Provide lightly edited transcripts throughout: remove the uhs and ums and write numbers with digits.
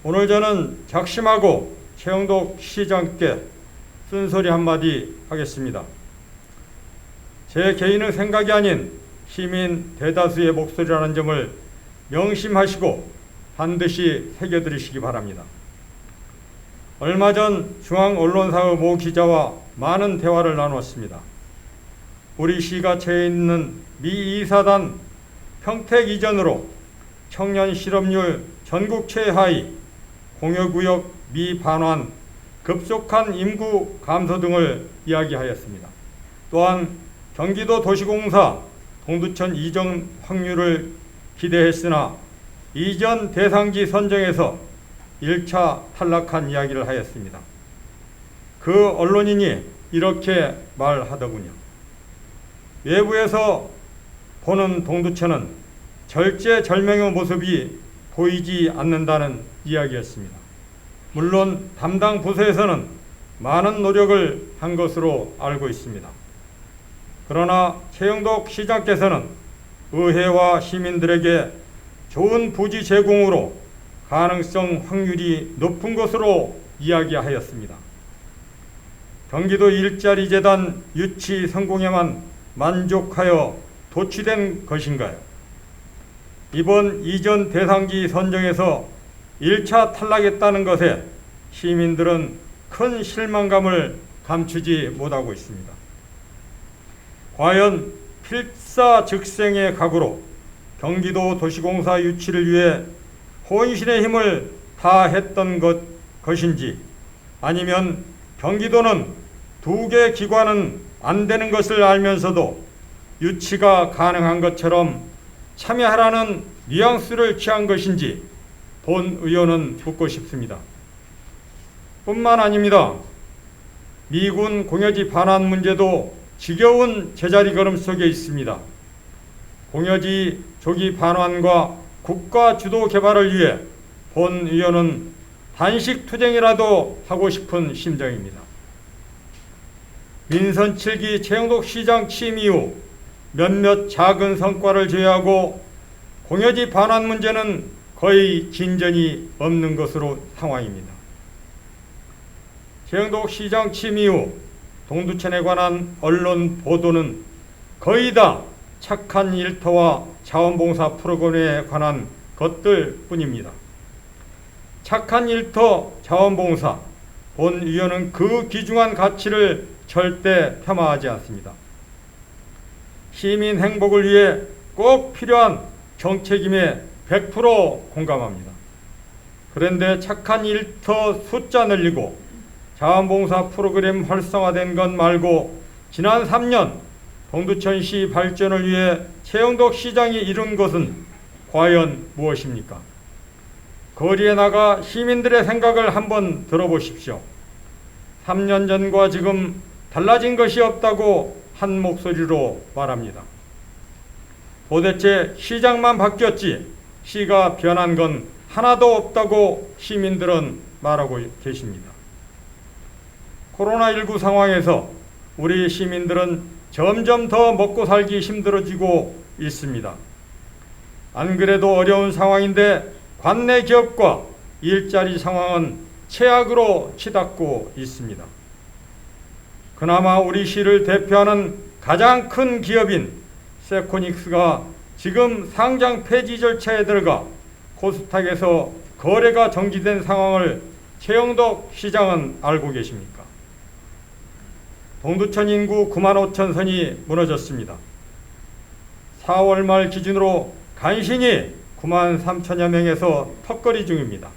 오늘 저는 작심하고 최영독 시장께 쓴소리 한마디 하겠습니다. 제 개인의 생각이 아닌 시민 대다수의 목소리라는 점을 명심하시고 반드시 새겨들으시기 바랍니다. 얼마 전 중앙언론사의 모 기자와 많은 대화를 나누었습니다. 우리 시가 처해 있는 미 2사단 평택 이전으로 청년 실업률 전국 최하위, 공여구역 미반환, 급속한 인구 감소 등을 이야기하였습니다. 또한 경기도 도시공사 동두천 이전 확률을 기대했으나 이전 대상지 선정에서 1차 탈락한 이야기를 하였습니다. 그 언론인이 이렇게 말하더군요. 외부에서 보는 동두천은 절제절명의 모습이 보이지 않는다는 이야기였습니다. 물론 담당 부서에서는 많은 노력을 한 것으로 알고 있습니다. 그러나 최영독 시장께서는 의회와 시민들에게 좋은 부지 제공으로 가능성 확률이 높은 것으로 이야기하였습니다. 경기도 일자리 재단 유치 성공에만 만족하여 도취된 것인가요? 이번 이전 대상지 선정에서 1차 탈락했다는 것에 시민들은 큰 실망감을 감추지 못하고 있습니다. 과연 필사즉생의 각오로 경기도 도시공사 유치를 위해 혼신의 힘을 다했던 것인지, 아니면 경기도는 2개 기관은 안 되는 것을 알면서도 유치가 가능한 것처럼 참여하라는 뉘앙스를 취한 것인지 본 의원은 묻고 싶습니다. 뿐만 아닙니다. 미군 공여지 반환 문제도 지겨운 제자리 걸음 속에 있습니다. 공여지 조기 반환과 국가 주도 개발을 위해 본 의원은 단식 투쟁이라도 하고 싶은 심정입니다. 민선 7기 최영독 시장 취임 이후 몇몇 작은 성과를 제외하고 공여지 반환 문제는 거의 진전이 없는 것으로 상황입니다. 최영독 시장 취임 이후 동두천에 관한 언론 보도는 거의 다 착한 일터와 자원봉사 프로그램에 관한 것들 뿐입니다. 착한 일터, 자원봉사, 본 의원은 그 귀중한 가치를 절대 폄하하지 않습니다. 시민 행복을 위해 꼭 필요한 정책임에 100% 공감합니다. 그런데 착한 일터 숫자 늘리고 자원봉사 프로그램 활성화된 것 말고 지난 3년 동두천시 발전을 위해 최영독 시장이 이룬 것은 과연 무엇입니까? 거리에 나가 시민들의 생각을 한번 들어보십시오. 3년 전과 지금 달라진 것이 없다고 한 목소리로 말합니다. 도대체 시장만 바뀌었지 시가 변한 건 하나도 없다고 시민들은 말하고 계십니다. 코로나19 상황에서 우리 시민들은 점점 더 먹고 살기 힘들어지고 있습니다. 안 그래도 어려운 상황인데 관내 기업과 일자리 상황은 최악으로 치닫고 있습니다. 그나마 우리 시를 대표하는 가장 큰 기업인 세코닉스가 지금 상장 폐지 절차에 들어가 코스닥에서 거래가 정지된 상황을 최영독 시장은 알고 계십니까? 동두천 인구 9만 5천 선이 무너졌습니다. 4월 말 기준으로 간신히 9만 3천여 명에서 턱걸이 중입니다.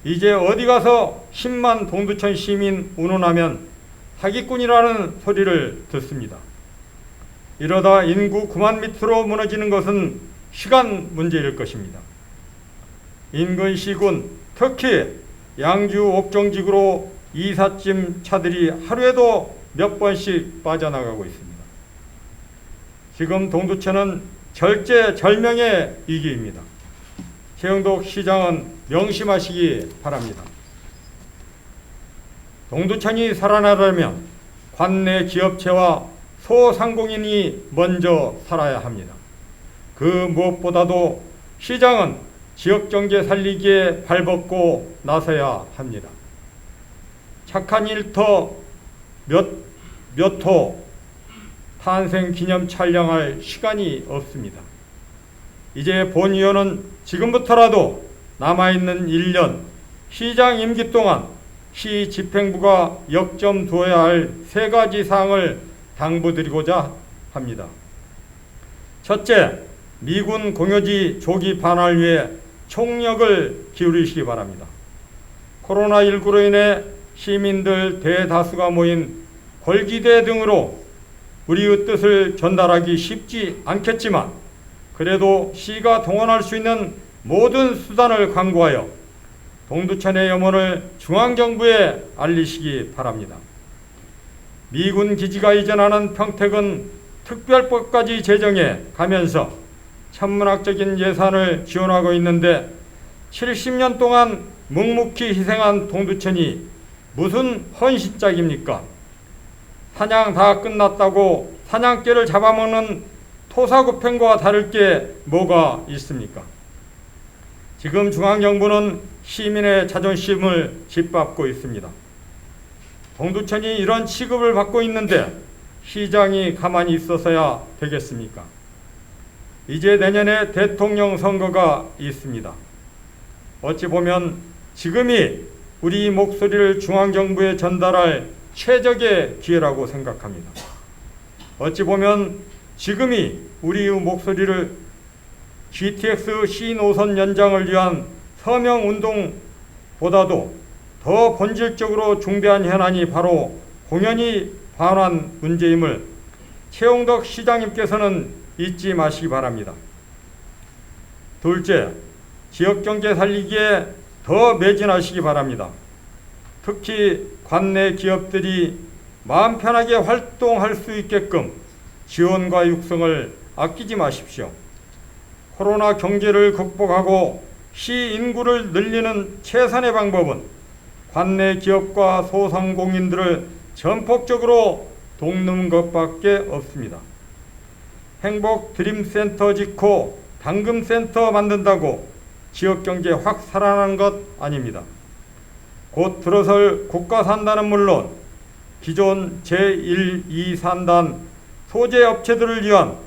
이제 어디 가서 10만 동두천 시민 운운하면 사기꾼이라는 소리를 듣습니다. 이러다 인구 9만 밑으로 무너지는 것은 시간 문제일 것입니다. 인근 시군, 특히 양주 옥정지구로 이삿짐 차들이 하루에도 몇 번씩 빠져나가고 있습니다. 지금 동두천은 절제절명의 위기입니다. 최영독 시장은 명심하시기 바랍니다. 동두천이 살아나려면 관내 기업체와 소상공인이 먼저 살아야 합니다. 그 무엇보다도 시장은 지역경제 살리기에 발벗고 나서야 합니다. 착한 일터 몇 호 탄생 기념 촬영할 시간이 없습니다. 이제 본의원은 지금부터라도 남아있는 1년 시장 임기 동안 시 집행부가 역점 두어야 할 3가지 사항을 당부드리고자 합니다. 첫째, 미군 공여지 조기 반환을 위해 총력을 기울이시기 바랍니다. 코로나19로 인해 시민들 대다수가 모인 골기대 등으로 우리의 뜻을 전달하기 쉽지 않겠지만 그래도 시가 동원할 수 있는 모든 수단을 강구하여 동두천의 염원을 중앙정부에 알리시기 바랍니다. 미군 기지가 이전하는 평택은 특별법까지 제정해 가면서 천문학적인 예산을 지원하고 있는데 70년 동안 묵묵히 희생한 동두천이 무슨 헌신짝입니까? 사냥 다 끝났다고 사냥개를 잡아먹는 토사구팽과 다를 게 뭐가 있습니까? 지금 중앙정부는 시민의 자존심을 짓밟고 있습니다. 동두천이 이런 취급을 받고 있는데 시장이 가만히 있어서야 되겠습니까? 이제 내년에 대통령 선거가 있습니다. 어찌 보면 지금이 우리 목소리를 중앙정부에 전달할 최적의 기회라고 생각합니다. 어찌 보면 지금이 우리의 목소리를 GTX 시노선 연장을 위한 서명운동보다도 더 본질적으로 중대한 현안이 바로 공연히 반환 문제임을 최홍덕 시장님께서는 잊지 마시기 바랍니다. 둘째, 지역경제 살리기에 더 매진하시기 바랍니다. 특히 관내 기업들이 마음 편하게 활동할 수 있게끔 지원과 육성을 아끼지 마십시오. 코로나 경제를 극복하고 시 인구를 늘리는 최선의 방법은 관내 기업과 소상공인들을 전폭적으로 돕는 것밖에 없습니다. 행복 드림센터 짓고 당금센터 만든다고 지역경제 확 살아나는 것 아닙니다. 곧 들어설 국가산단은 물론 기존 제1, 2 산단 소재업체들을 위한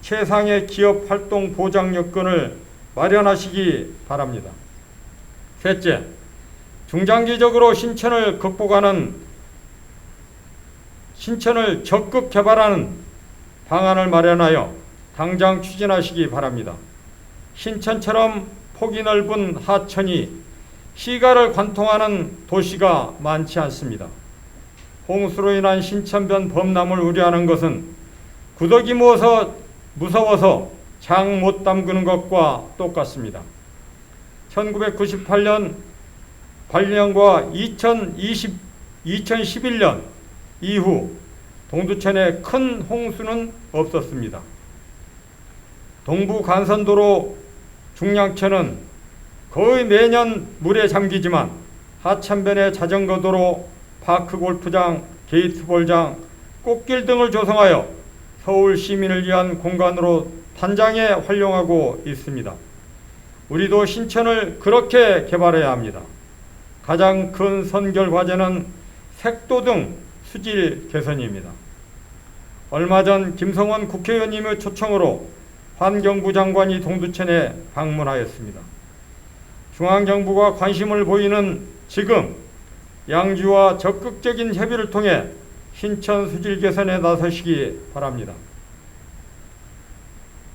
최상의 기업 활동 보장 여건을 마련하시기 바랍니다. 셋째, 중장기적으로 신천을 적극 개발하는 방안을 마련하여 당장 추진하시기 바랍니다. 신천처럼 폭이 넓은 하천이 시가를 관통하는 도시가 많지 않습니다. 홍수로 인한 신천변 범람을 우려하는 것은 구더기 무서워서 장 못 담그는 것과 똑같습니다. 1998년 발령과 2011년 이후 동두천에 큰 홍수는 없었습니다. 동부 간선도로 중량천은 거의 매년 물에 잠기지만 하천변의 자전거도로, 파크골프장, 게이트볼장, 꽃길 등을 조성하여 서울 시민을 위한 공간으로 단장해 활용하고 있습니다. 우리도 신천을 그렇게 개발해야 합니다. 가장 큰 선결 과제는 색도 등 수질 개선입니다. 얼마 전 김성원 국회의원님의 초청으로 환경부 장관이 동두천에 방문하였습니다. 중앙정부가 관심을 보이는 지금 양주와 적극적인 협의를 통해 신천 수질 개선에 나서시기 바랍니다.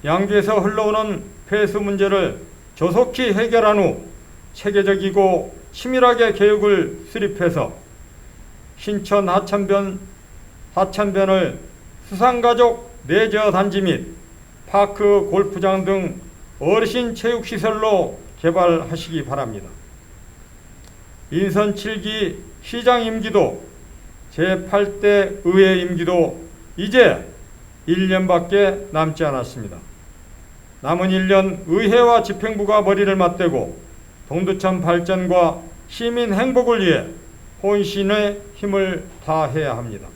양주에서 흘러오는 폐수 문제를 조속히 해결한 후 체계적이고 치밀하게 계획을 수립해서 신천 하천변을 수상가족 내저 단지 및 파크 골프장 등 어르신 체육시설로 개발하시기 바랍니다. 인선 7기 시장 임기도 제8대 의회 임기도 이제 1년밖에 남지 않았습니다. 남은 1년 의회와 집행부가 머리를 맞대고 동두천 발전과 시민 행복을 위해 혼신의 힘을 다해야 합니다.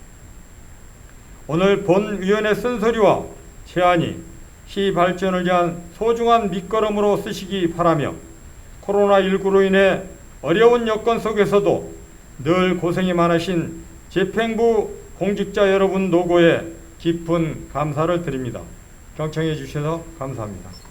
오늘 본위원회 쓴소리와 제안이 시 발전을 위한 소중한 밑거름으로 쓰시기 바라며 코로나19로 인해 어려운 여건 속에서도 늘 고생이 많으신 집행부 공직자 여러분 노고에 깊은 감사를 드립니다. 경청해 주셔서 감사합니다.